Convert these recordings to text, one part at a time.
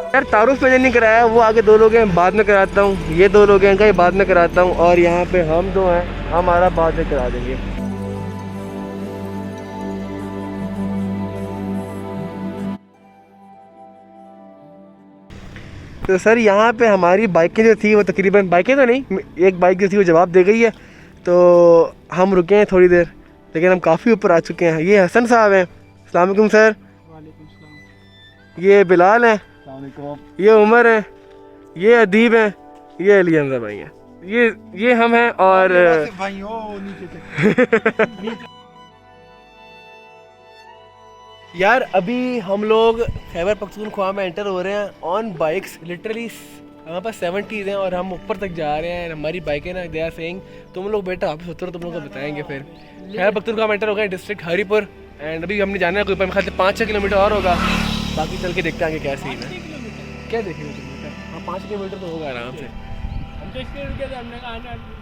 यार तारुफ मैंने नहीं कराया, वो आगे दो लोग हैं, बाद में कराता हूँ। ये दो लोग हैं, इनका बाद में कराता हूँ। और यहाँ पे हम दो हैं, हमारा बाद में करा देंगे। तो सर यहाँ पे हमारी बाइकें जो थी वो तकरीबन, बाइकें तो नहीं, एक बाइक जो थी वो जवाब दे गई है। तो हम रुके हैं थोड़ी देर, लेकिन हम काफ़ी ऊपर आ चुके हैं। ये हसन साहब हैं, अस्सलाम वालेकुम सर। वालेकुम सलाम। ये बिलाल हैं, अस्सलाम वालेकुम। ये उमर हैं, ये अदीब हैं, ये अली हमजा भाई हैं, ये हम हैं। और भाई ओ नीचे यार अभी हम लोग खैबर पख्तूनख्वा में एंटर हो रहे हैं ऑन बाइक्स। लिटरली हमारे पास 70s हैं और हम ऊपर तक जा रहे हैं। हमारी बाइकें ना, दे आर सेइंग तुम लोग बेटा वापस उतरो, तुम लोग को बताएंगे। फिर खैबर पख्तूनख्वा में एंटर हो गए, डिस्ट्रिक्ट हरीपुर। एंड अभी हमने जाना है कोई 5-6 किलोमीटर और होगा, बाकी चल के देखते हैं आगे क्या सीन है। क्या देखेंगे किलोमीटर? हाँ 5 किलोमीटर तो होगा आराम से। हम तो इसलिए रुके थे, हमने कहा आना।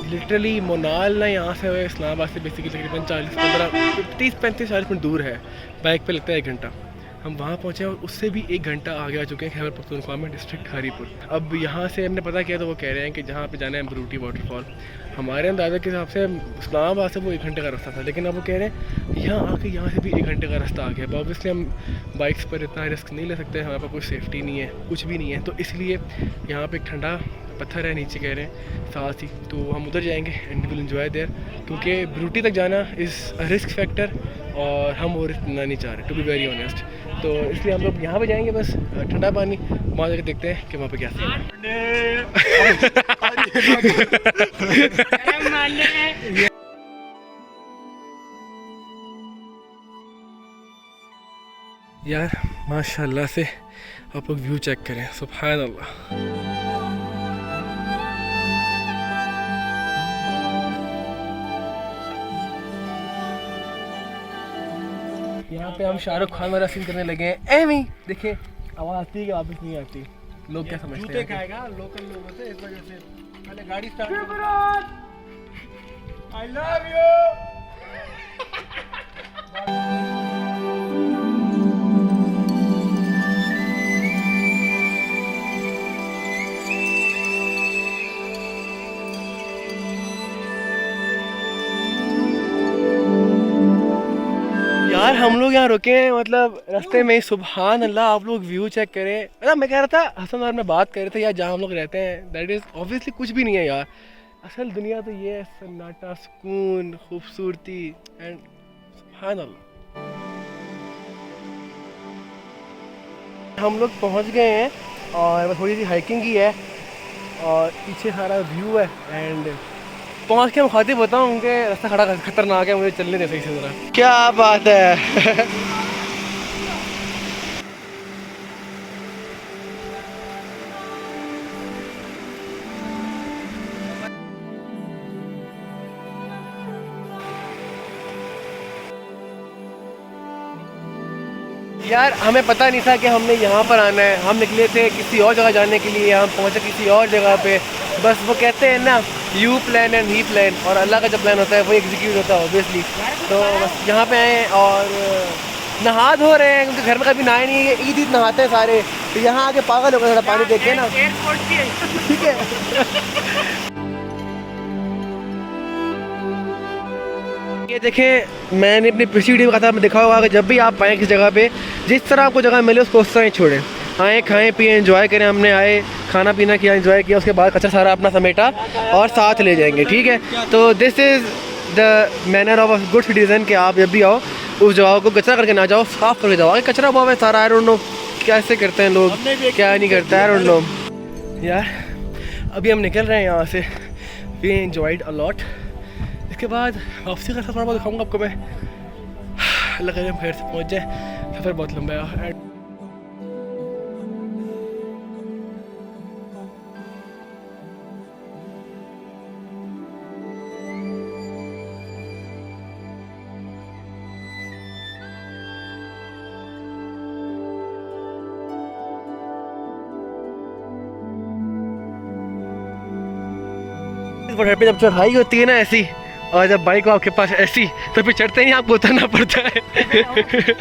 लिटरली मोनाल ना यहाँ से इस्लामाबाद से बेसिकली तकरीबन 30-35-40 मिनट दूर है। बाइक पे लगता है 1 घंटा। हम वहाँ पहुँचे और उससे भी 1 घंटा आगे आ चुके हैं खैबर पख्तूनख्वा में, डिस्ट्रिक्ट हरीपुर। अब यहाँ से हमने पता किया तो वो कह रहे हैं कि जहाँ पे जाना है ब्रूटी वाटरफॉल, हमारे अंदाज़े के हिसाब से इस्लामाबाद से वो 1 घंटे का रास्ता था, लेकिन अब वो कह रहे हैं यहाँ आके यहाँ से भी 1 घंटे का रास्ता आ गया। अब ऑब्वियसली हम बाइक्स पर इतना रिस्क नहीं ले सकते, हमारे पास कोई सेफ्टी नहीं है, कुछ भी नहीं है। तो इसलिए यहाँ पे एक ठंडा पत्थर है नीचे कह रहे हैं साथ ही, तो हम उधर जाएंगे एंड विल एंजॉय देयर, क्योंकि ब्रूटी तक जाना इज़ अ रिस्क फैक्टर और हम वो रिस्क लेना नहीं चाह रहे, टू बी वेरी ऑनेस्ट। तो इसलिए हम लोग यहाँ पे जाएंगे, बस ठंडा पानी वहाँ जाकर देखते हैं कि वहाँ पे क्या है। यार माशाल्लाह से आप लोग व्यू चेक करें, सुभान अल्लाह। यहाँ पे हम शाहरुख खान वाला सीन करने लगे हैं। एमी देखिए आवाज़ आती है कि वापस नहीं आती, लोग क्या समझते हैं? जूते खाएगा लोकल लोगों से, इस वजह से पहले गाड़ी स्टार्ट। I love you. यार हम लोग यहाँ रुके हैं, मतलब रास्ते में, सुभान अल्लाह। आप लोग व्यू चेक करें। मतलब मैं कह रहा था, हसन और मैं बात कर रहे थे यार, जहाँ हम लोग रहते हैं दैट इज़ ऑब्वियसली कुछ भी नहीं है यार। असल दुनिया तो ये है, सन्नाटा, सुकून, खूबसूरती एंड सुभान अल्लाह। हम लोग पहुँच गए हैं और थोड़ी सी हाइकिंग की है और पीछे सारा व्यू है। एंड पहुँच के मैं खातिब होता हूँ उनके, रास्ता खड़ा खतरनाक है, मुझे चलने दे सही से ज़रा। क्या बात है। यार हमें पता नहीं था कि हमने यहाँ पर आना है। हम निकले थे किसी और जगह जाने के लिए, हम पहुँचे किसी और जगह पे। बस वो कहते हैं ना, you plan and he plan, और अल्लाह का जब प्लान होता है वो एग्जीक्यूट होता है ऑब्वियसली। तो बस यहाँ पे आए और नहा धो रहे हैं, क्योंकि घर में कभी नहाए नहीं है। ईद नहाते हैं सारे, तो यहाँ आके पागल हो गए, थोड़ा पानी देख के ना। ठीक है। ये देखें, मैंने अपनी पिछली वीडियो में कहा था, मैं देखा होगा कि जब भी आप आएँ किसी जगह पे, जिस तरह आपको जगह मिले उसको उस तरह ही छोड़ें। आए, खाएं पिएं, एंजॉय करें। हमने आए, खाना पीना किया, एंजॉय किया, उसके बाद कचरा सारा अपना समेटा और साथ ले जाएंगे, ठीक है। तो this is the manner of a good citizen, कि आप जब भी आओ उस जगह को कचरा करके ना जाओ, साफ़ करके जाओ। आगे कचरा हुआ है सारा, आई डोंट नो कैसे करते हैं लोग, क्या नहीं करते हैं, आई डोंट नो। यार अभी हम निकल रहे हैं यहाँ से, वी एंजॉयड अ लॉट। इसके बाद वापसी का सफ़र थोड़ा बहुत दिखाऊँगा आपको मैं। अल्लाह करे हम खैर से पहुँच जाए, सफ़र बहुत लंबा है। जब चढ़ाई होती है ना ऐसी, और जब बाइक हो आपके पास ऐसी तो फिर चढ़ते ही आपको उतरना पड़ता है